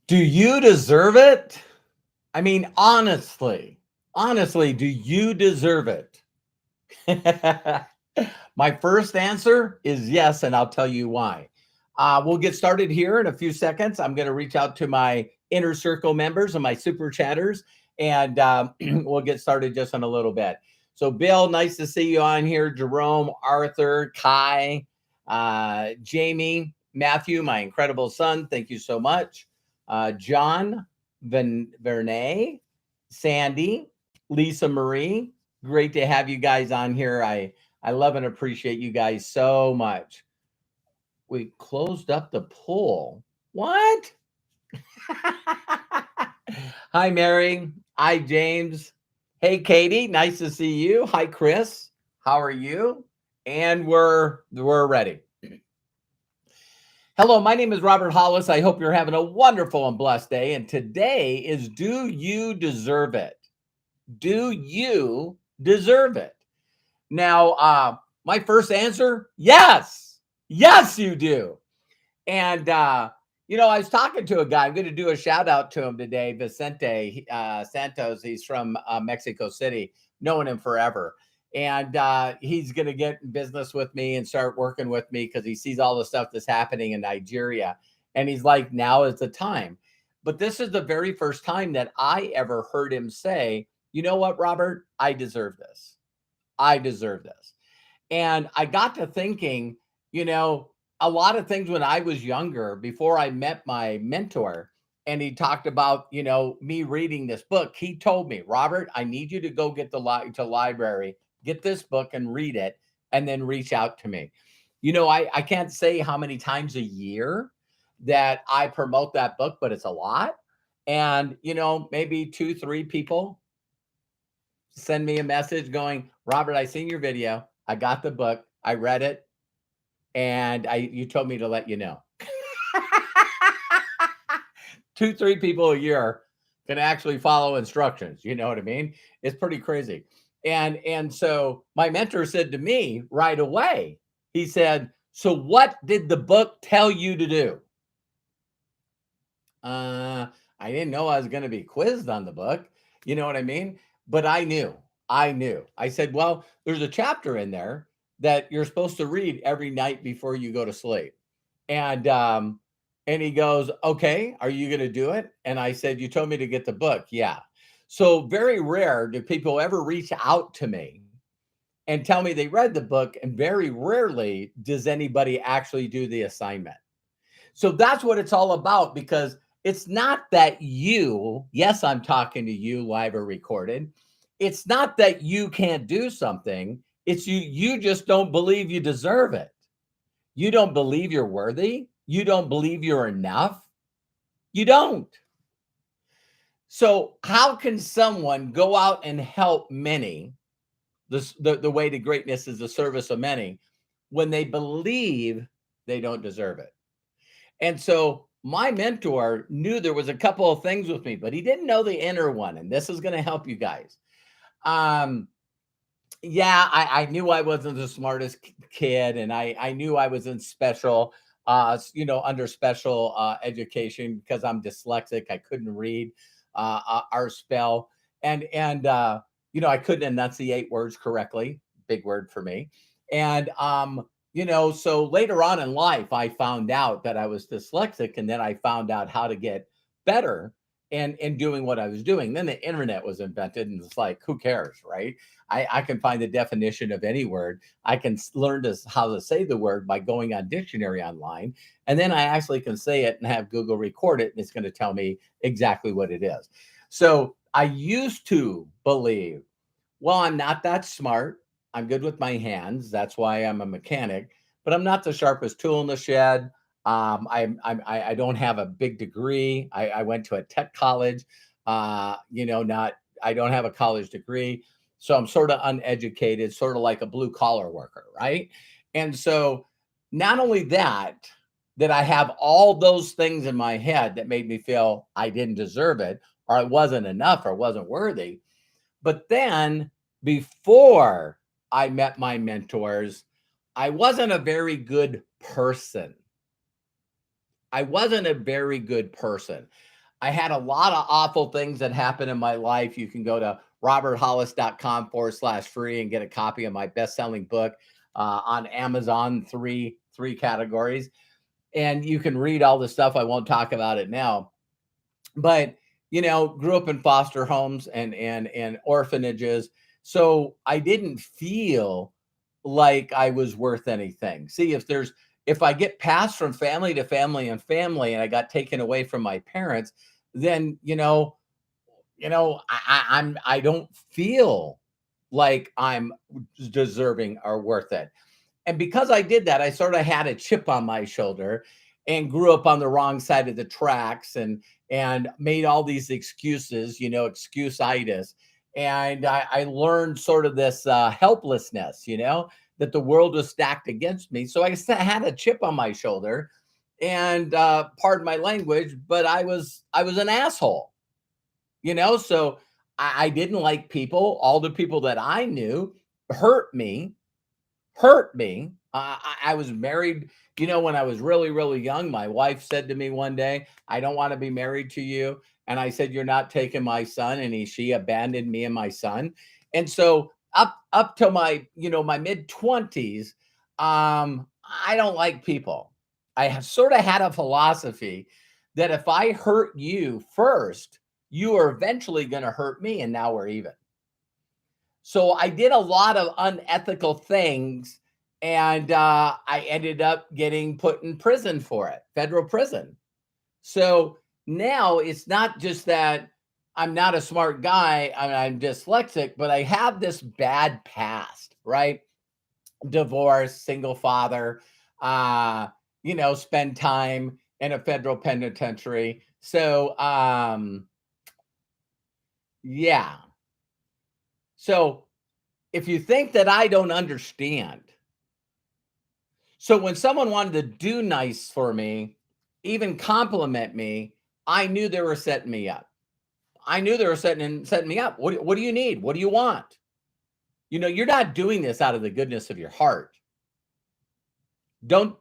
Do you deserve it? I mean, honestly, do you deserve it? My first answer is yes, and I'll tell you why. We'll get started here in a few seconds. I'm going to reach out to my inner circle members and my super chatters, and we'll get started just in a little bit. So, Bill, nice to see you on here. Jerome, Arthur, Kai, Jamie, Matthew, my incredible son. Thank you so much. John, Vernay, Sandy, Lisa Marie. Great to have you guys on here. I love and appreciate you guys so much. We closed up the poll. What? Hi, Mary. Hi, James. Hey, Katie. Nice to see you. Hi, Chris. How are you? And we're ready. Hello, my name is Robert Hollis. I hope you're having a wonderful and blessed day. And today is Do You Deserve It? Do you deserve it? Now, my first answer, yes. Yes, you do. And, I was talking to a guy. I'm going to do a shout out to him today, Vicente Santos. He's from Mexico City, known him forever. And he's going to get in business with me and start working with me because he sees all the stuff that's happening in Nigeria. And he's like, now is the time. But this is the very first time that I ever heard him say, you know what, Robert? I deserve this. I deserve this. And I got to thinking, a lot of things when I was younger, before I met my mentor, and he talked about, me reading this book. He told me, Robert, I need you to go get to library, get this book and read it, and then reach out to me. I can't say how many times a year that I promote that book, but it's a lot. And, maybe 2, 3 people send me a message going, Robert, I seen your video. I got the book. I read it. And you told me to let you know. 2, 3 people a year can actually follow instructions. You know what I mean? It's pretty crazy. And so my mentor said to me right away, he said, so what did the book tell you to do? I didn't know I was going to be quizzed on the book. You know what I mean? But I knew. I said, well, there's a chapter in there that you're supposed to read every night before you go to sleep. And he goes, okay, are you going to do it? And I said, you told me to get the book. Yeah. So very rare do people ever reach out to me and tell me they read the book. And very rarely does anybody actually do the assignment. So that's what it's all about, because it's not that yes, I'm talking to you live or recorded. It's not that you can't do something. It's you just don't believe you deserve it. You don't believe you're worthy. You don't believe you're enough. You don't. So how can someone go out and help many? The way to greatness is the service of many, when they believe they don't deserve it. And so my mentor knew there was a couple of things with me, but he didn't know the inner one. And this is going to help you guys. Yeah, I knew I wasn't the smartest kid, and I knew I was in special, under special education because I'm dyslexic. I couldn't read our spell, and I couldn't enunciate words correctly. Big word for me. And so later on in life, I found out that I was dyslexic, and then I found out how to get better and doing what I was doing. Then the internet was invented, and it's like, who cares, right? I can find the definition of any word. I can learn how to say the word by going on dictionary online. And then I actually can say it and have Google record it, and it's going to tell me exactly what it is. So I used to believe, well, I'm not that smart. I'm good with my hands. That's why I'm a mechanic, but I'm not the sharpest tool in the shed. I don't have a big degree. I went to a tech college, I don't have a college degree. So I'm sort of uneducated, sort of like a blue collar worker, right? And so not only that I have all those things in my head that made me feel I didn't deserve it, or I wasn't enough, or wasn't worthy. But then before I met my mentors, I wasn't a very good person. I wasn't a very good person. I had a lot of awful things that happened in my life. You can go to roberthollis.com/free and get a copy of my best-selling book on Amazon, three categories. And you can read all the stuff. I won't talk about it now. But, grew up in foster homes and orphanages. So I didn't feel like I was worth anything. See, if I get passed from family to family and family and I got taken away from my parents, then I don't feel like I'm deserving or worth it. And because I did that, I sort of had a chip on my shoulder and grew up on the wrong side of the tracks and made all these excuses, excuse-itis. And I learned sort of this helplessness, that the world was stacked against me. So I had a chip on my shoulder, and pardon my language, but I was an asshole, So I didn't like people. All the people that I knew hurt me hurt me. I was married, when I was really, really young. My wife said to me one day, "I don't want to be married to you." And I said, "You're not taking my son." And she abandoned me and my son. And so up till my mid-20s, I don't like people. I have sort of had a philosophy that if I hurt you first, you are eventually going to hurt me, and now we're even. So I did a lot of unethical things, and I ended up getting put in prison for it, federal prison. So now it's not just that I'm not a smart guy, I'm dyslexic, but I have this bad past, right? Divorce, single father, spend time in a federal penitentiary. So, yeah. So if you think that I don't understand, so when someone wanted to do nice for me, even compliment me, I knew they were setting me up. I knew they were setting me up. What do you need? What do you want? You're not doing this out of the goodness of your heart. Don't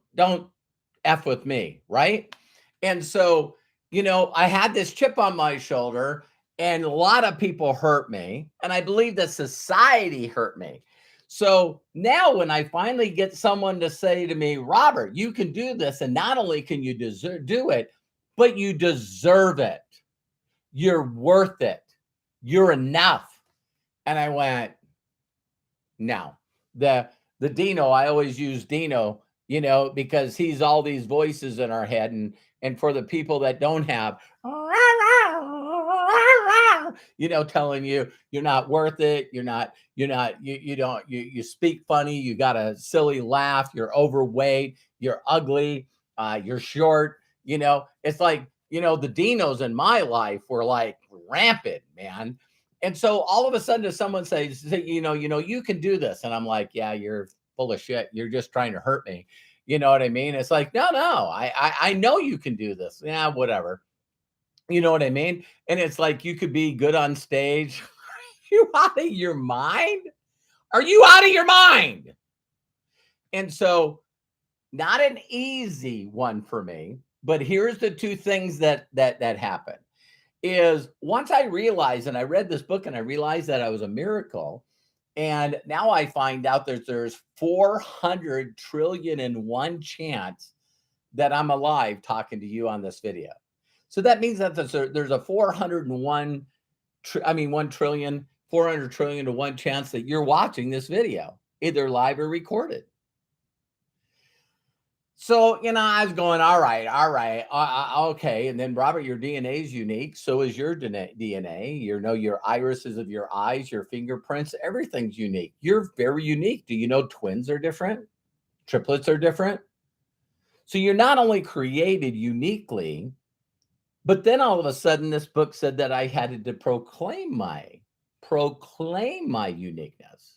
F with me, right? And so, I had this chip on my shoulder, and a lot of people hurt me, and I believe that society hurt me. So now when I finally get someone to say to me, "Robert, you can do this, and not only can you do it, but you deserve it. You're worth it. You're enough." And I went, "No." The Dino, I always use Dino, because he's all these voices in our head, and for the people that don't have, telling you you're not worth it, you speak funny, you got a silly laugh, you're overweight, you're ugly, you're short, it's like, the Dinos in my life were like rampant, man. And so all of a sudden, if someone says, you can do this, and I'm like, "Yeah, you're full of shit. You're just trying to hurt me." You know what I mean? It's like, no, I know you can do this. Yeah, whatever. You know what I mean? And it's like, you could be good on stage. Are you out of your mind? Are you out of your mind? And so, not an easy one for me. But here's the two things that happen. Is once I realized, and I read this book, and I realized that I was a miracle. And now I find out there's 400 trillion and one chance that I'm alive talking to you on this video. So that means that there's a 401, 1 trillion, 400 trillion to one chance that you're watching this video, either live or recorded. So, I was going, all right, okay. And then, Robert, your DNA is unique. So is your DNA. Your irises of your eyes, your fingerprints, everything's unique. You're very unique. Do you know twins are different? Triplets are different. So you're not only created uniquely, but then all of a sudden, this book said that I had to proclaim my uniqueness.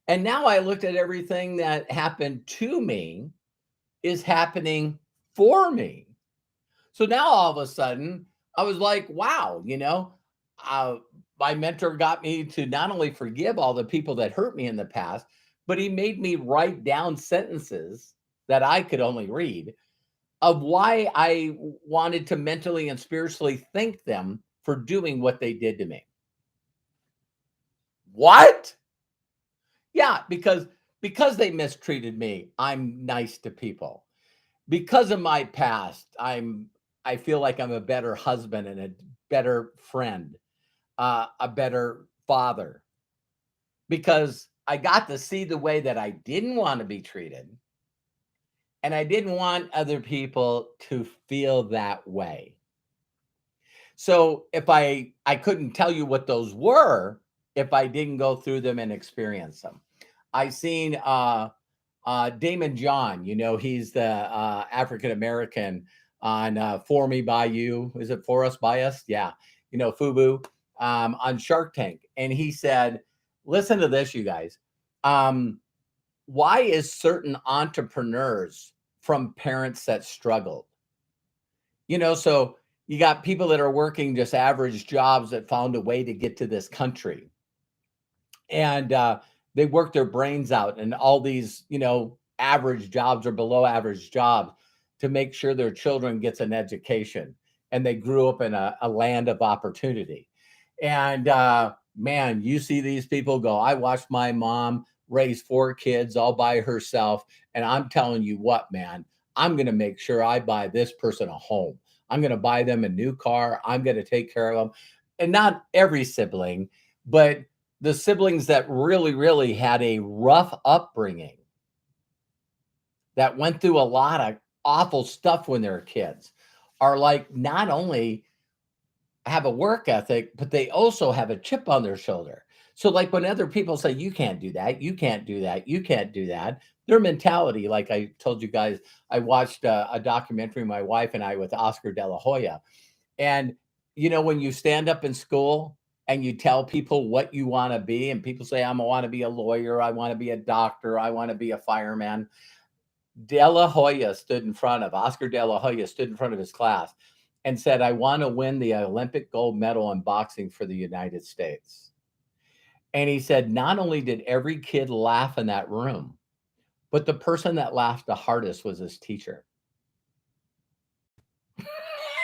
And now I looked at everything that happened to me is happening for me. So now all of a sudden, I was like, wow, my mentor got me to not only forgive all the people that hurt me in the past, but he made me write down sentences that I could only read of why I wanted to mentally and spiritually thank them for doing what they did to me. What? Yeah, because they mistreated me, I'm nice to people. Because of my past, I feel like I'm a better husband and a better friend, a better father, because I got to see the way that I didn't want to be treated, and I didn't want other people to feel that way. So if I couldn't tell you what those were if I didn't go through them and experience them. I seen Damon John, he's the African American on For Me By You. Is it For Us By Us? Yeah. FUBU on Shark Tank. And he said, listen to this, you guys. Why is certain entrepreneurs from parents that struggled? So you got people that are working just average jobs that found a way to get to this country. And they work their brains out and all these, average jobs or below average jobs to make sure their children gets an education. And they grew up in a land of opportunity. And man, you see these people go, I watched my mom raise 4 kids all by herself. And I'm telling you what, man, I'm going to make sure I buy this person a home. I'm going to buy them a new car. I'm going to take care of them. And not every sibling, but the siblings that really, really had a rough upbringing, that went through a lot of awful stuff when they were kids, are like not only have a work ethic, but they also have a chip on their shoulder. So, like when other people say, you can't do that, you can't do that, you can't do that, their mentality, like I told you guys, I watched a documentary, my wife and I, with Oscar De La Hoya. And, when you stand up in school and you tell people what you want to be, and people say, I want to be a lawyer, I want to be a doctor, I want to be a fireman. Oscar De La Hoya stood in front of his class and said, I want to win the Olympic gold medal in boxing for the United States. And he said, not only did every kid laugh in that room, but the person that laughed the hardest was his teacher.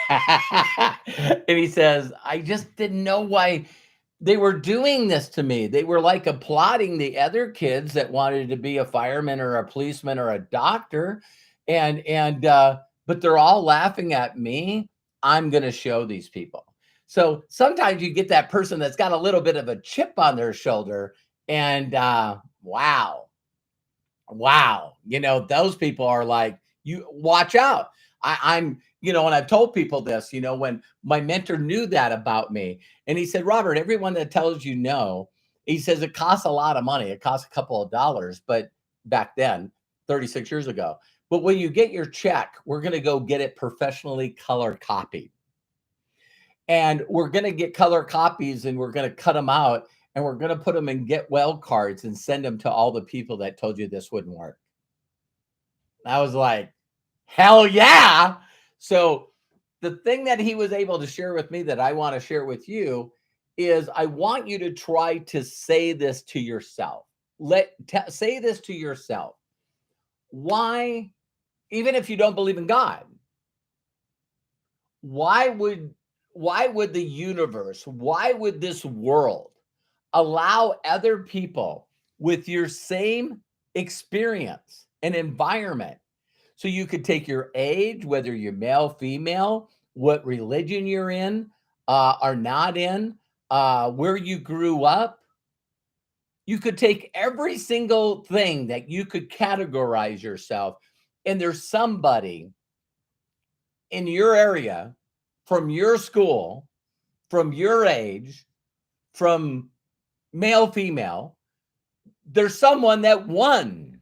And he says, I just didn't know why they were doing this to me. They were like applauding the other kids that wanted to be a fireman or a policeman or a doctor. But they're all laughing at me. I'm going to show these people. So sometimes you get that person that's got a little bit of a chip on their shoulder, and wow, those people are like, you watch out. I'm, and I've told people this, when my mentor knew that about me, and he said, Robert, everyone that tells you no, he says it costs a lot of money. It costs a couple of dollars, but back then, 36 years ago. But when you get your check, we're going to go get it professionally color copied. And we're going to get color copies and we're going to cut them out and we're going to put them in get well cards and send them to all the people that told you this wouldn't work. I was like, hell yeah. So the thing that he was able to share with me that I want to share with you is I want you to try to say this to yourself. Say this to yourself. Why, even if you don't believe in God, why would the universe, why would this world allow other people with your same experience and environment? So you could take your age, whether you're male, female, what religion you're in, or not in, where you grew up. You could take every single thing that you could categorize yourself, and there's somebody in your area, from your school, from your age, from male, female, there's someone that won.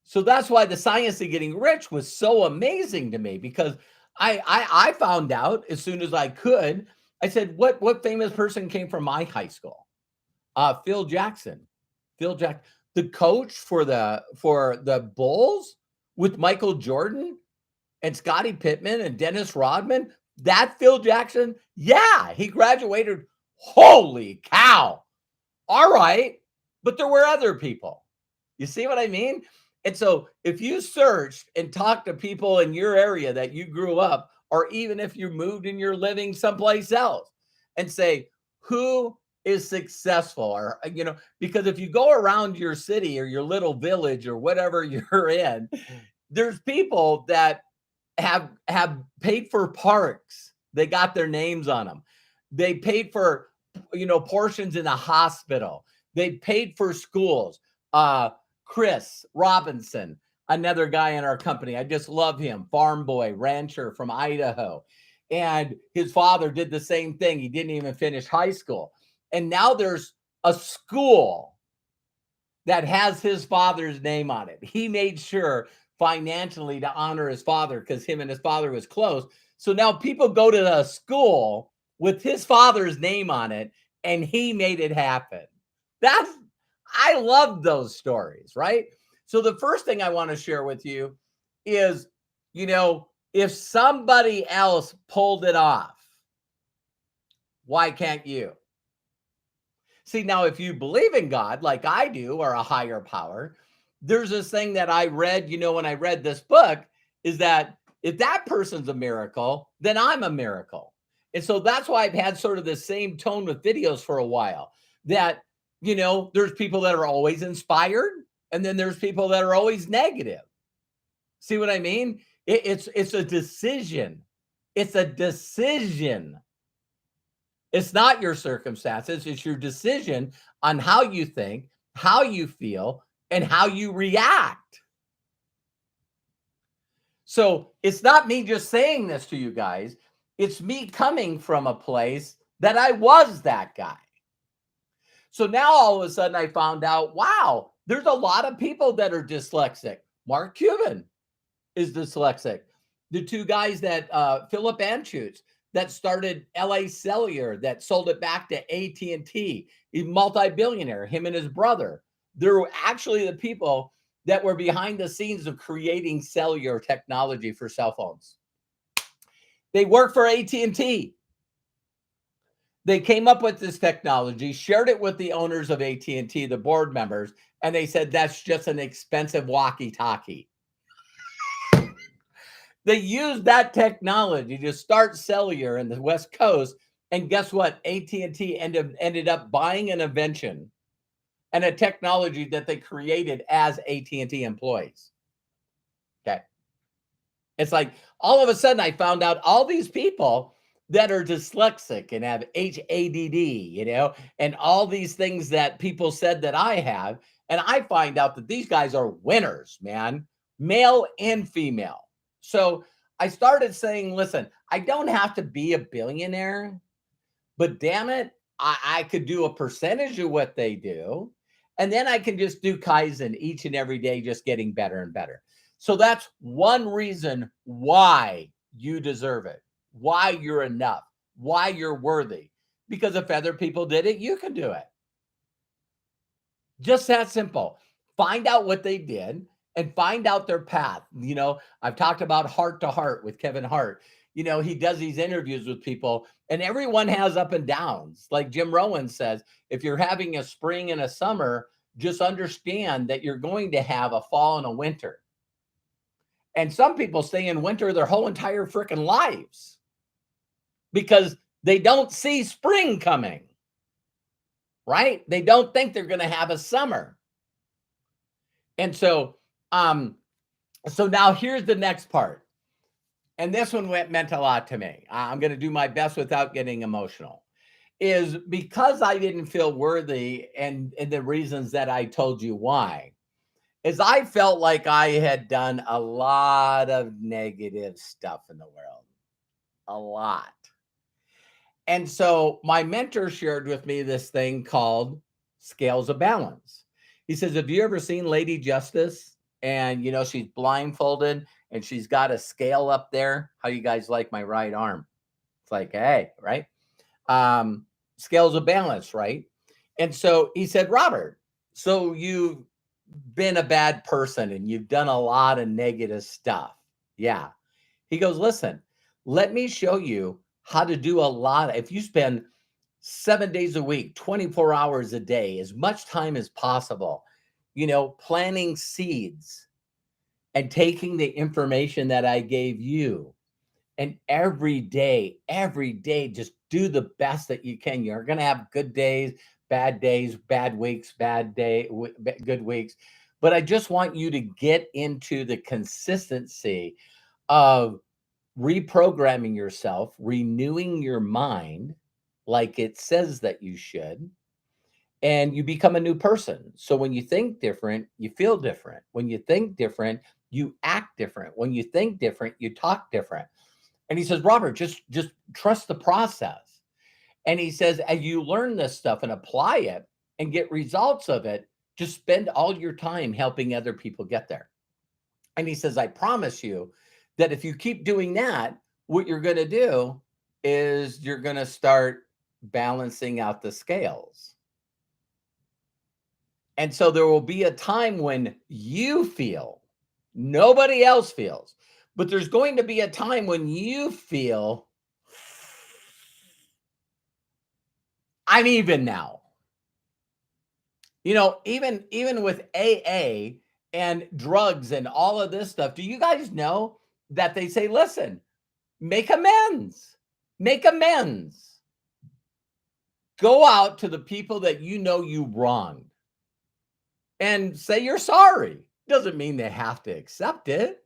So that's why the science of getting rich was so amazing to me, because I found out as soon as I could. I said, what famous person came from my high school? Phil Jackson. The coach for the Bulls with Michael Jordan and Scottie Pippen and Dennis Rodman. That Phil Jackson, yeah, he graduated. Holy cow. All right. But there were other people. You see what I mean? And so if you searched and talked to people in your area that you grew up, or even if you moved and you're living someplace else, and say, who is successful? Or, because if you go around your city or your little village or whatever you're in, there's people that have paid for parks. They got their names on them. They paid for portions in a hospital. They paid for schools. Chris Robinson, another guy in our company. I just love him. Farm boy, rancher from Idaho. And his father did the same thing. He didn't even finish high school. And now there's a school that has his father's name on it. He made sure financially to honor his father because him and his father was close. So now people go to a school with his father's name on it, and he made it happen. I love those stories, right? So the first thing I want to share with you is, if somebody else pulled it off, why can't you? See, now, if you believe in God, like I do, or a higher power, there's this thing that I read, when I read this book, is that if that person's a miracle, then I'm a miracle. And so that's why I've had sort of the same tone with videos for a while, that, there's people that are always inspired, and then there's people that are always negative. See what I mean? It's a decision. It's a decision. It's not your circumstances. It's your decision on how you think, how you feel, and how you react. So it's not me just saying this to you guys. It's me coming from a place that I was that guy. So now all of a sudden I found out, wow, there's a lot of people that are dyslexic. Mark Cuban is dyslexic. The two guys that Philip Anschutz, that started LA Cellular, that sold it back to AT&T, a multi-billionaire, him and his brother. They're actually the people that were behind the scenes of creating cellular technology for cell phones. They work for AT&T. They came up with this technology, shared it with the owners of AT&T, the board members, and they said, that's just an expensive walkie-talkie. They used that technology to start cellular in the West Coast. And guess what? AT&T ended up buying an invention and a technology that they created as AT&T employees. Okay. It's like all of a sudden I found out all these people that are dyslexic and have HADD, and all these things that people said that I have. And I find out that these guys are winners, man, male and female. So I started saying, listen, I don't have to be a billionaire, but damn it, I could do a percentage of what they do. And then I can just do Kaizen each and every day, just getting better and better. So that's one reason why you deserve it, why you're enough, why you're worthy. Because if other people did it, you can do it. Just that simple. Find out what they did and find out their path. I've talked about Heart to Heart with Kevin Hart. He does these interviews with people, and everyone has up and downs. Like Jim Rohn says, if you're having a spring and a summer, just understand that you're going to have a fall and a winter. And some people stay in winter their whole entire freaking lives because they don't see spring coming, right? They don't think they're going to have a summer. And so now here's the next part. And this one meant a lot to me. I'm going to do my best without getting emotional. Is because I didn't feel worthy, and the reasons that I told you why, is I felt like I had done a lot of negative stuff in the world. A lot. And so my mentor shared with me this thing called Scales of Balance. He says, have you ever seen Lady Justice? And, she's blindfolded and she's got a scale up there. How you guys like my right arm? It's like, hey, right? Scales of balance, right? And so he said, Robert, so you've been a bad person and you've done a lot of negative stuff. Yeah. He goes, listen, let me show you how to do a lot. If you spend 7 days a week, 24 hours a day, as much time as possible, planting seeds and taking the information that I gave you, and every day, just do the best that you can. You're going to have days, bad weeks, good weeks. But I just want you to get into the consistency of reprogramming yourself, renewing your mind like it says that you should, and you become a new person. So when you think different, you feel different. When you think different, you act different. When you think different, you talk different. And he says, Robert, just trust the process. And he says, as you learn this stuff and apply it and get results of it, just spend all your time helping other people get there. And he says, I promise you that if you keep doing that, what you're going to do is you're going to start balancing out the scales. And so there will be a time when you feel, nobody else feels, but there's going to be a time when you feel, I'm even now. Even with AA and drugs and all of this stuff, do you guys know that they say, listen, make amends. Make amends. Go out to the people that you know you wronged and say you're sorry. Doesn't mean they have to accept it,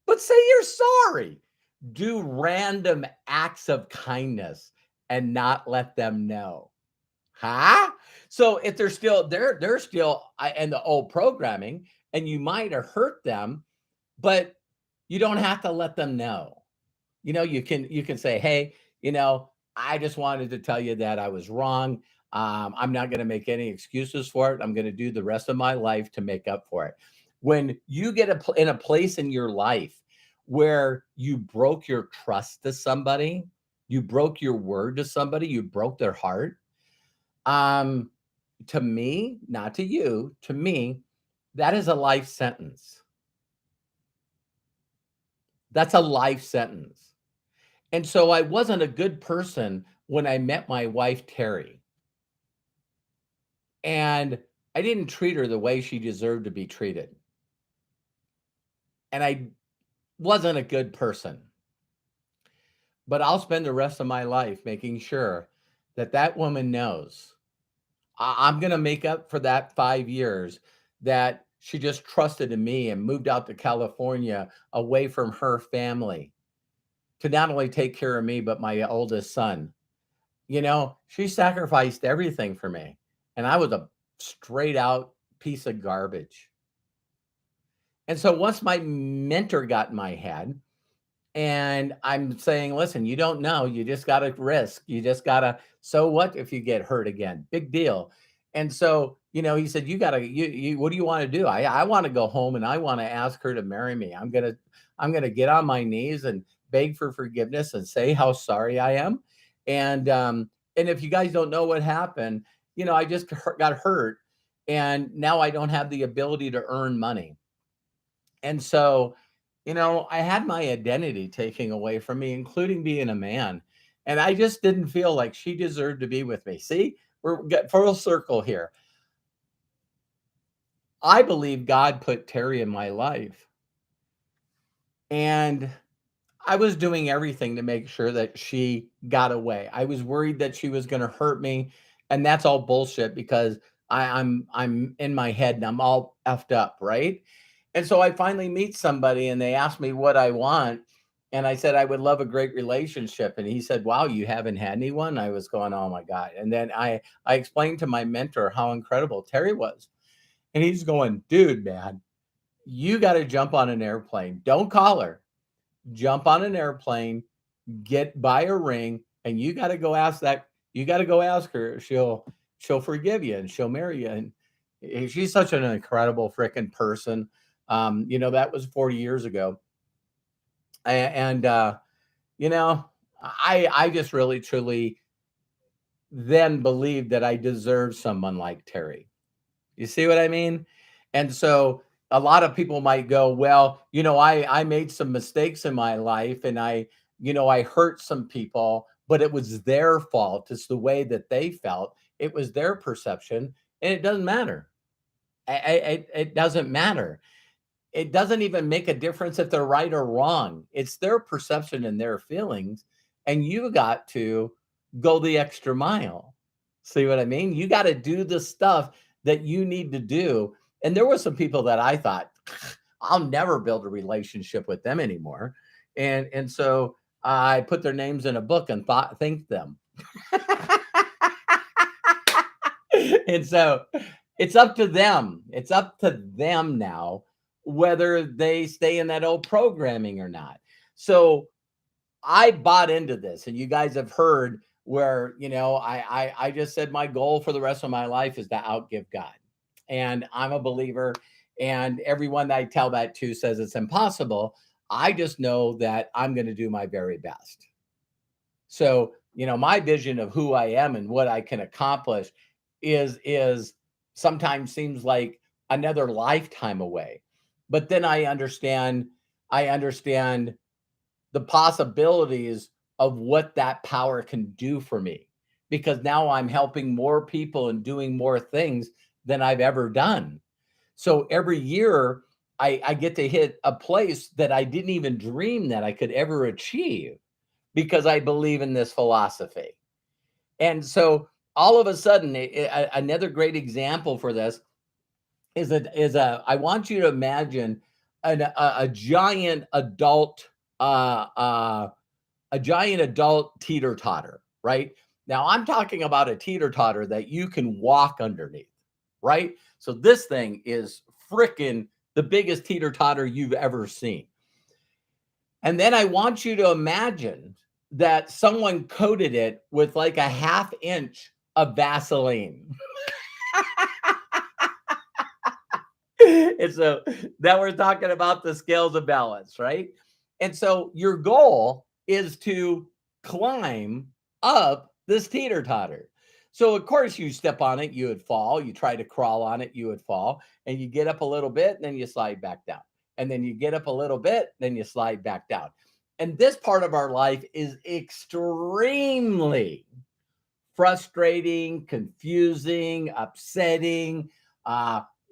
but say you're sorry. Do random acts of kindness and not let them know. Huh? So if they're still in the old programming, and you might have hurt them, but you don't have to let them know. You can say, hey, I just wanted to tell you that I was wrong. I'm not going to make any excuses for it. I'm going to do the rest of my life to make up for it. When you get in a place in your life where you broke your trust to somebody, you broke your word to somebody, you broke their heart. To me, not to you, to me, that is a life sentence. That's a life sentence. And so I wasn't a good person when I met my wife, Terry. And I didn't treat her the way she deserved to be treated. And I wasn't a good person. But I'll spend the rest of my life making sure that that woman knows I'm going to make up for that 5 years that she just trusted in me and moved out to California away from her family to not only take care of me, but my oldest son. She sacrificed everything for me. And I was a straight out piece of garbage. And so once my mentor got in my head, and I'm saying, listen, you don't know. You just got to risk. You just got to. So what if you get hurt again? Big deal. And so, he said, you got to, what do you want to do? I want to go home and I want to ask her to marry me. I'm going to get on my knees and beg for forgiveness and say how sorry I am. And if you guys don't know what happened, I just got hurt and now I don't have the ability to earn money. And so, I had my identity taken away from me, including being a man. And I just didn't feel like she deserved to be with me. See, we're get full circle here. I believe God put Terry in my life. And I was doing everything to make sure that she got away. I was worried that she was going to hurt me. And that's all bullshit because I'm in my head and I'm all effed up, right? And so I finally meet somebody and they ask me what I want. And I said, I would love a great relationship. And he said, wow, you haven't had anyone? I was going, oh my God. And then I explained to my mentor how incredible Terry was. And he's going, dude, man, you got to jump on an airplane. Don't call her. Jump on an airplane, buy a ring, and you got to go ask her. She'll forgive you and she'll marry you. And she's such an incredible freaking person. That was 40 years ago. And I just really truly then believed that I deserved someone like Terry. You see what I mean? And so a lot of people might go, well, I made some mistakes in my life and I hurt some people, but it was their fault. It's the way that they felt. It was their perception and it doesn't matter. It doesn't matter. it doesn't even make a difference if they're right or wrong. It's their perception and their feelings. And you got to go the extra mile. See what I mean? You got to do the stuff that you need to do. And there were some people that I thought, I'll never build a relationship with them anymore. And so I put their names in a book and thanked them. And so it's up to them. It's up to them now whether they stay in that old programming or not. So I bought into this, and you guys have heard where, I just said my goal for the rest of my life is to outgive God. And I'm a believer, and everyone that I tell that to says it's impossible. I just know that I'm going to do my very best. So, my vision of who I am and what I can accomplish is sometimes seems like another lifetime away. But then I understand the possibilities of what that power can do for me, because now I'm helping more people and doing more things than I've ever done. So every year I get to hit a place that I didn't even dream that I could ever achieve, because I believe in this philosophy. And so all of a sudden, another great example for this I want you to imagine a giant adult, a giant adult teeter totter, right? Now I'm talking about a teeter totter that you can walk underneath, right? So this thing is freaking the biggest teeter totter you've ever seen. And then I want you to imagine that someone coated it with like a half inch of Vaseline. And so now we're talking about the scales of balance, right? And so your goal is to climb up this teeter totter. So of course you step on it, you would fall. You try to crawl on it, you would fall. And you get up a little bit, and then you slide back down. And then you get up a little bit, then you slide back down. And this part of our life is extremely frustrating, confusing, upsetting.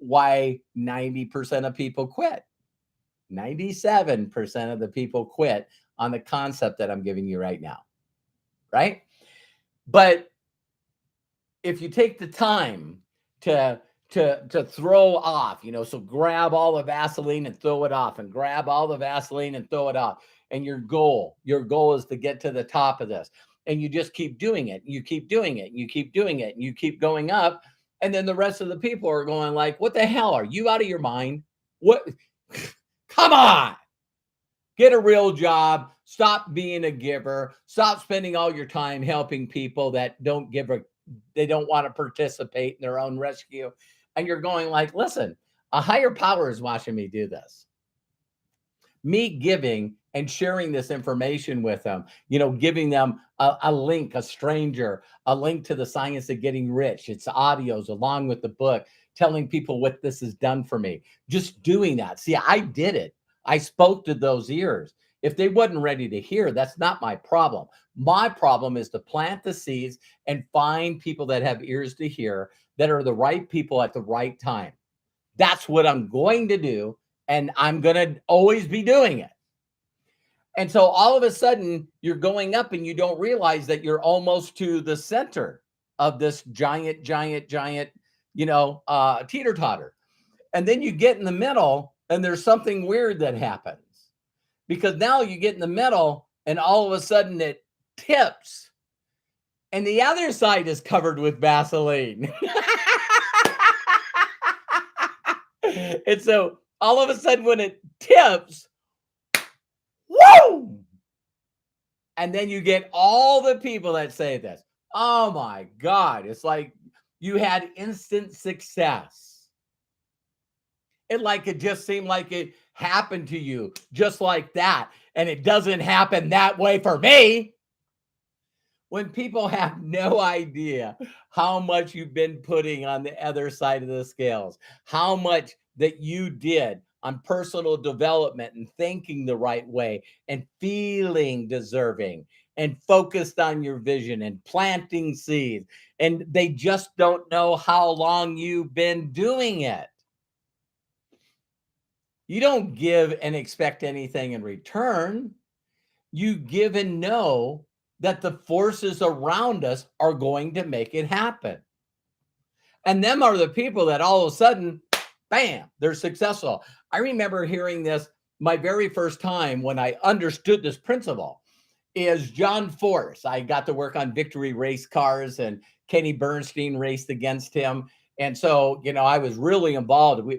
Why 90% of people quit. 97% of the people quit on the concept that I'm giving you right now, right? But if you take the time to throw off, so grab all the Vaseline and throw it off, and grab all the Vaseline and throw it off. And your goal is to get to the top of this. And you just keep doing it. You keep doing it. You keep doing it. And you keep going up. And then the rest of the people are going like, what the hell? Are you out of your mind? What? Come on. Get a real job. Stop being a giver. Stop spending all your time helping people that they don't want to participate in their own rescue. And you're going like, listen, a higher power is watching me do this. Me giving and sharing this information with them, giving them a link, a stranger, a link to the Science of Getting Rich. It's audios along with the book, telling people what this has done for me. Just doing that. See, I did it. I spoke to those ears. If they wasn't ready to hear, that's not my problem. My problem is to plant the seeds and find people that have ears to hear, that are the right people at the right time. That's what I'm going to do. And I'm going to always be doing it. And so all of a sudden you're going up, and you don't realize that you're almost to the center of this giant, teeter totter. And then you get in the middle, and there's something weird that happens, because now you get in the middle, and all of a sudden it tips, and the other side is covered with Vaseline. And so all of a sudden when it tips, woo! And then you get all the people that say this. Oh my God. It's like you had instant success. It just seemed like it happened to you just like that. And it doesn't happen that way for me. When people have no idea how much you've been putting on the other side of the scales, how much that you did on personal development and thinking the right way and feeling deserving and focused on your vision and planting seeds, and they just don't know how long you've been doing it. You don't give and expect anything in return. You give and know that the forces around us are going to make it happen. And them are the people that all of a sudden, bam, they're successful. I remember hearing this my very first time when I understood this principle is John Force. I got to work on victory race cars and Kenny Bernstein raced against him. And so, I was really involved.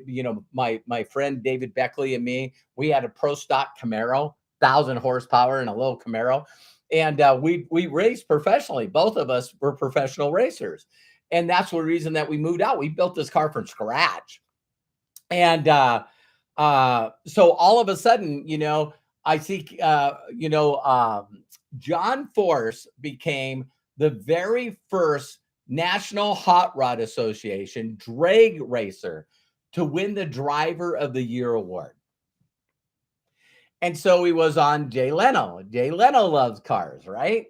My friend David Beckley and me, we had a pro stock Camaro, 1,000 horsepower and a little Camaro. And we raced professionally. Both of us were professional racers. And that's the reason that we moved out. We built this car from scratch. And so all of a sudden, I see, John Force became the very first National Hot Rod Association drag racer to win the Driver of the Year award. And so he was on Jay Leno. Jay Leno loves cars, right?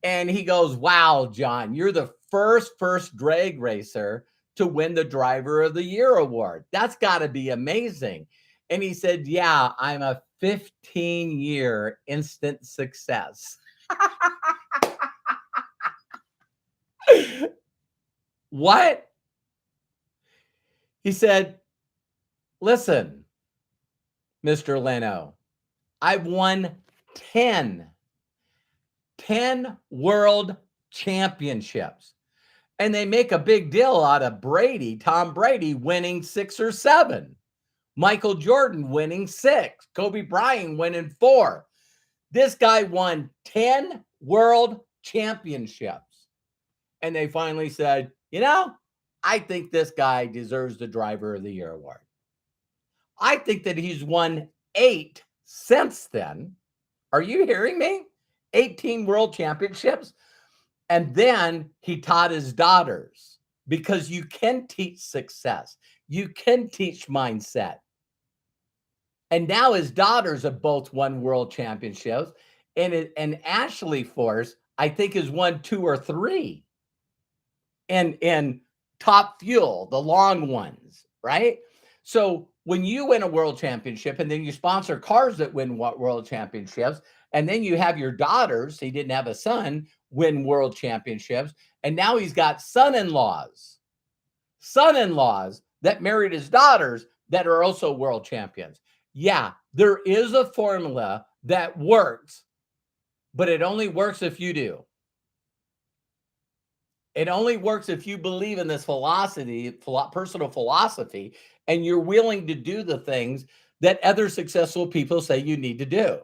And he goes, wow, John, you're the first drag racer to win the Driver of the Year award. That's got to be amazing. And he said, yeah, I'm a 15-year instant success. What? He said, listen, Mr. Leno, I've won 10 world championships. And they make a big deal out of Tom Brady winning 6 or 7. Michael Jordan winning 6. Kobe Bryant winning 4. This guy won 10 world championships. And they finally said, I think this guy deserves the Driver of the Year award. I think that he's won 8 since then. Are you hearing me? 18 world championships. And then he taught his daughters, because you can teach success. You can teach mindset. And now his daughters have both won world championships. And Ashley Force, I think, has won 2 or 3 in Top Fuel, the long ones, right? So when you win a world championship and then you sponsor cars that win world championships, and then you have your daughters, he didn't have a son, win world championships, and now he's got son-in-laws that married his daughters that are also world champions. Yeah, there is a formula that works, but it only works if you do. It only works if you believe in this personal philosophy, and you're willing to do the things that other successful people say you need to do.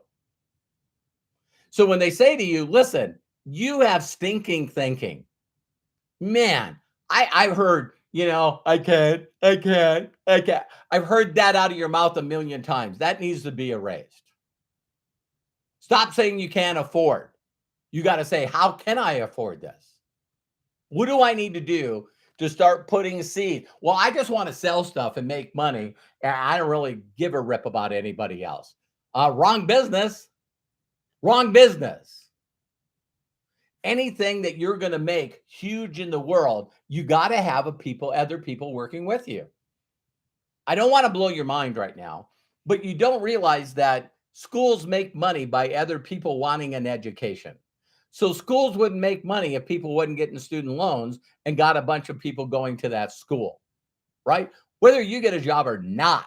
So when they say to you, listen, you have stinking thinking, man, I've heard, I can't. I've heard that out of your mouth a million times. That needs to be erased. Stop saying you can't afford. You got to say, how can I afford this? What do I need to do to start putting seed? Well, I just want to sell stuff and make money, and I don't really give a rip about anybody else. Wrong business. Wrong business. Anything that you're going to make huge in the world, you got to have other people working with you. I don't want to blow your mind right now, but you don't realize that schools make money by other people wanting an education. So schools wouldn't make money if people wasn't getting student loans and got a bunch of people going to that school, right? Whether you get a job or not.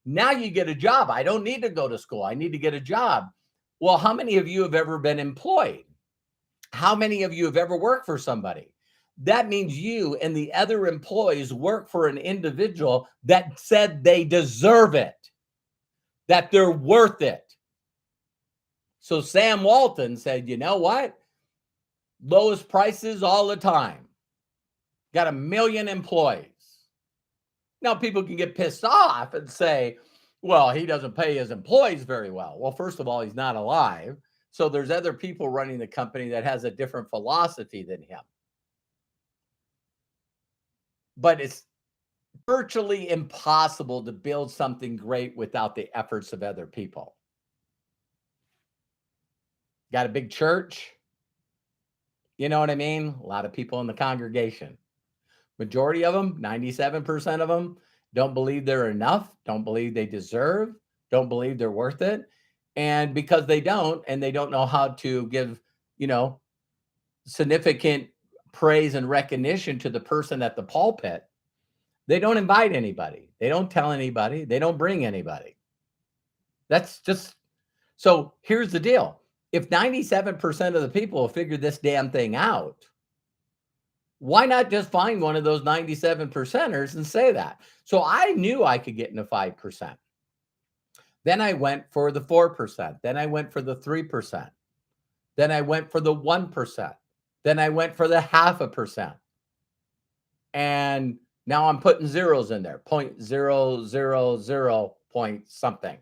Now you get a job. I don't need to go to school. I need to get a job. Well, how many of you have ever been employed? How many of you have ever worked for somebody? That means you and the other employees work for an individual that said they deserve it, that they're worth it. So Sam Walton said, you know what? Lowest prices all the time. Got 1 million employees. Now people can get pissed off and say, well, he doesn't pay his employees very well. Well, first of all, he's not alive. So there's other people running the company that has a different philosophy than him. But it's virtually impossible to build something great without the efforts of other people. Got a big church. You know what I mean? A lot of people in the congregation. Majority of them, 97% of them, don't believe they're enough, don't believe they deserve, don't believe they're worth it. And because they don't, and they don't know how to give, you know, significant praise and recognition to the person at the pulpit, they don't invite anybody. They don't tell anybody. They don't bring anybody. That's just so. Here's the deal. If 97% of the people will figure this damn thing out, why not just find one of those 97 percenters and say that? So I knew I could get into 5%. Then I went for the 4%. Then I went for the 3%. Then I went for the 1%. Then I went for the 0.5%. And now I'm putting zeros in there, 0.000 point something.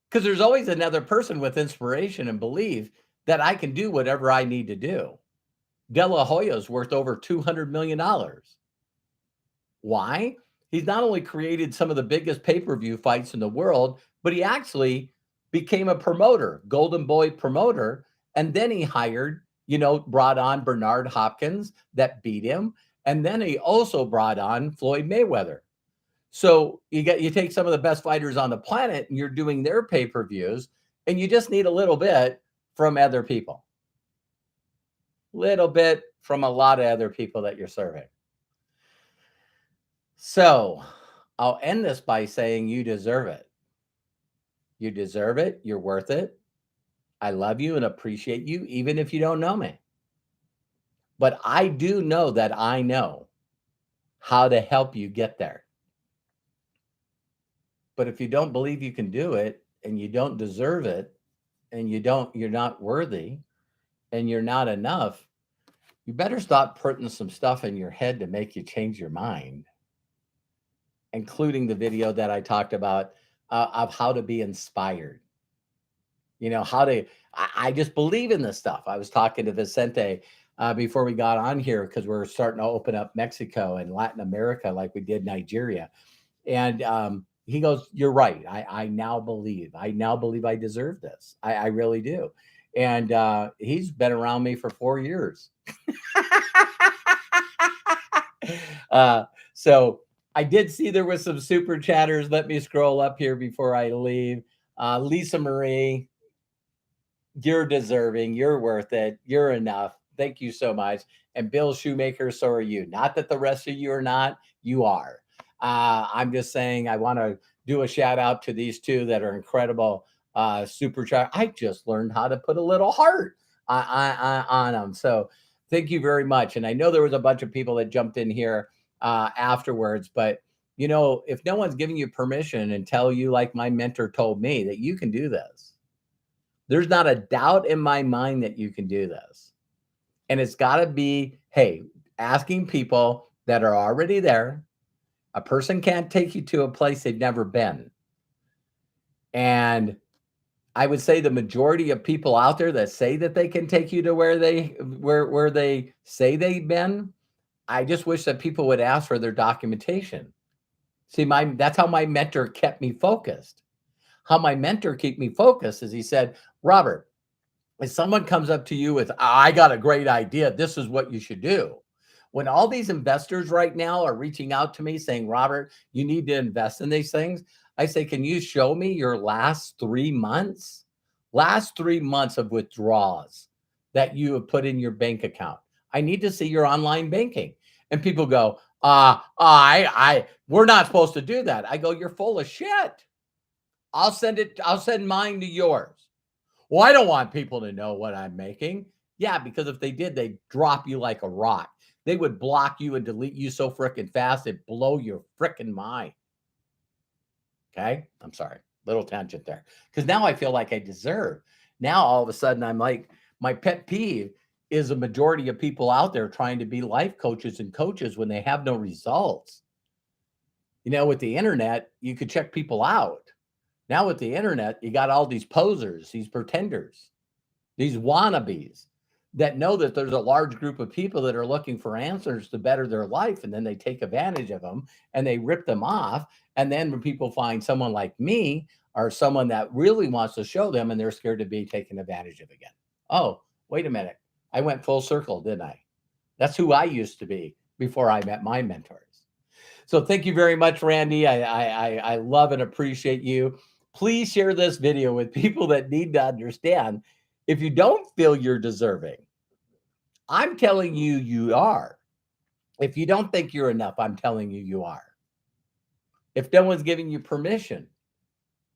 Because there's always another person with inspiration and belief that I can do whatever I need to do. De La Hoya's worth over $200 million. Why? He's not only created some of the biggest pay-per-view fights in the world, but he actually became a promoter, Golden Boy promoter. And then he hired, brought on Bernard Hopkins that beat him. And then he also brought on Floyd Mayweather. So you take some of the best fighters on the planet and you're doing their pay-per-views, and you just need a little bit from other people. Little bit from a lot of other people that you're serving. So I'll end this by saying you deserve it. You deserve it. You're worth it. I love you and appreciate you, even if you don't know me. But I do know that I know how to help you get there. But if you don't believe you can do it, and you don't deserve it, and you're not worthy, and you're not enough, you better stop putting some stuff in your head to make you change your mind, including the video that I talked about of how to be inspired. I just believe in this stuff. I was talking to Vicente before we got on here, because we're starting to open up Mexico and Latin America like we did Nigeria. And he goes, "You're right. I now believe I deserve this. I really do." And he's been around me for 4 years. So I did see there was some super chatters. Let me scroll up here before I leave. Lisa Marie, you're deserving. You're worth it. You're enough. Thank you so much. And Bill Shoemaker, so are you. Not that the rest of you are not. You are. I'm just saying I want to do a shout out to these two that are incredible super chat. I just learned how to put a little heart on them. So thank you very much. And I know there was a bunch of people that jumped in here afterwards, but if no one's giving you permission and tell you, like my mentor told me, that you can do this, there's not a doubt in my mind that you can do this. And it's got to be, hey, asking people that are already there. A person can't take you to a place they've never been. And I would say the majority of people out there that say that they can take you to where they say they've been, I just wish that people would ask for their documentation. See, that's how my mentor kept me focused. How my mentor kept me focused is he said, "Robert, if someone comes up to you with, I got a great idea, this is what you should do." When all these investors right now are reaching out to me saying, "Robert, you need to invest in these things," I say, "Can you show me your last 3 months? Last 3 months of withdrawals that you have put in your bank account. I need to see your online banking." And people go, we're not supposed to do that. I go, "You're full of shit. I'll send mine to yours." "Well, I don't want people to know what I'm making." Yeah, because if they did, they'd drop you like a rock. They would block you and delete you so freaking fast, it'd blow your freaking mind. Okay? I'm sorry. Little tangent there. Because now I feel like I deserve. Now all of a sudden I'm like, my pet peeve is a majority of people out there trying to be life coaches and coaches when they have no results. With the internet, you could check people out. Now with the internet, you got all these posers, these pretenders, these wannabes that know that there's a large group of people that are looking for answers to better their life. And then they take advantage of them and they rip them off. And then when people find someone like me or someone that really wants to show them, and they're scared to be taken advantage of again. Oh, wait a minute. I went full circle, didn't I? That's who I used to be before I met my mentors. So thank you very much, Randy. I love and appreciate you. Please share this video with people that need to understand if you don't feel you're deserving, I'm telling you, you are. If you don't think you're enough, I'm telling you, you are. If no one's giving you permission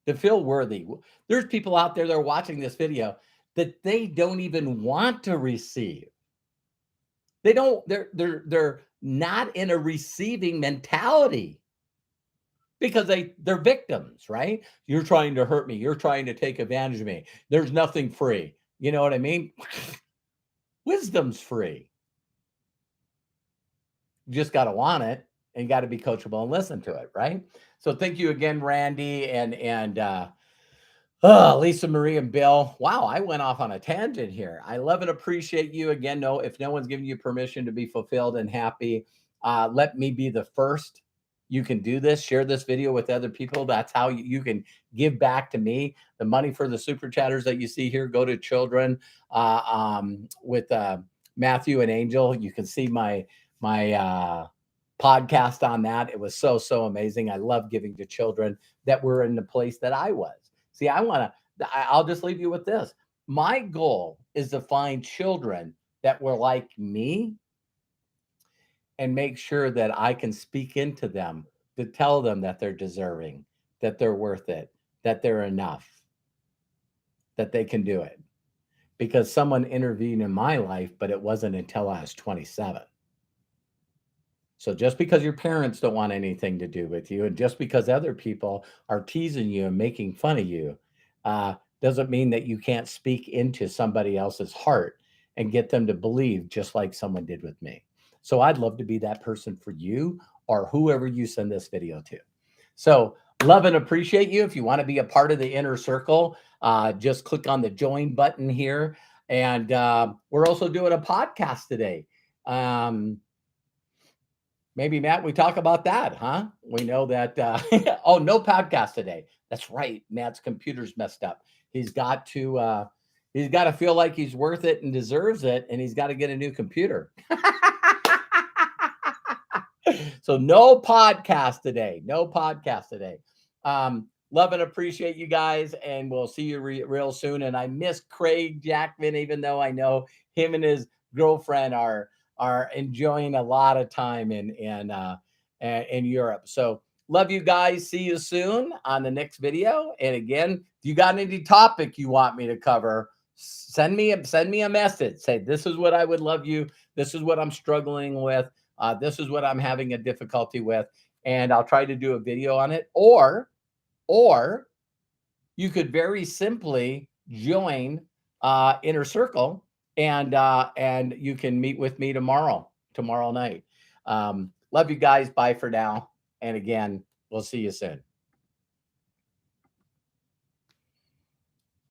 to feel worthy, there's people out there that are watching this video that they don't even want to receive. They don't, they're not in a receiving mentality because they're victims, right? You're trying to hurt me. You're trying to take advantage of me. There's nothing free. You know what I mean? Wisdom's free. You just got to want it and got to be coachable and listen to it, right? So thank you again, Randy and Lisa Marie and Bill. Wow, I went off on a tangent here. I love and appreciate you again. No, if no one's giving you permission to be fulfilled and happy, let me be the first. You can do this. Share this video with other people. That's how you can give back to me. The money for the super chatters that you see here go to children. With Matthew and Angel, you can see my podcast on that. It was so amazing. I love giving to children that were in the place that I was. See, I'll just leave you with this. My goal is to find children that were like me and make sure that I can speak into them to tell them that they're deserving, that they're worth it, that they're enough, that they can do it. Because someone intervened in my life, but it wasn't until I was 27. So just because your parents don't want anything to do with you, and just because other people are teasing you and making fun of you, doesn't mean that you can't speak into somebody else's heart and get them to believe just like someone did with me. So I'd love to be that person for you or whoever you send this video to. So love and appreciate you. If you want to be a part of the inner circle, just click on the join button here. And we're also doing a podcast today. Maybe, Matt, we talk about that, huh? We know that, oh, no podcast today. That's right. Matt's computer's messed up. He's got to feel like he's worth it and deserves it, and he's got to get a new computer. So no podcast today. No podcast today. Love and appreciate you guys, and we'll see you real soon. And I miss Craig Jackman, even though I know him and his girlfriend are enjoying a lot of time in Europe. So love you guys. See you soon on the next video. And again, if you got any topic you want me to cover, send me a message. Say, this is what I would love you. This is what I'm struggling with. This is what I'm having a difficulty with. And I'll try to do a video on it. Or you could very simply join Inner Circle, and you can meet with me tomorrow night. Love you guys. Bye for now. And again, we'll see you soon.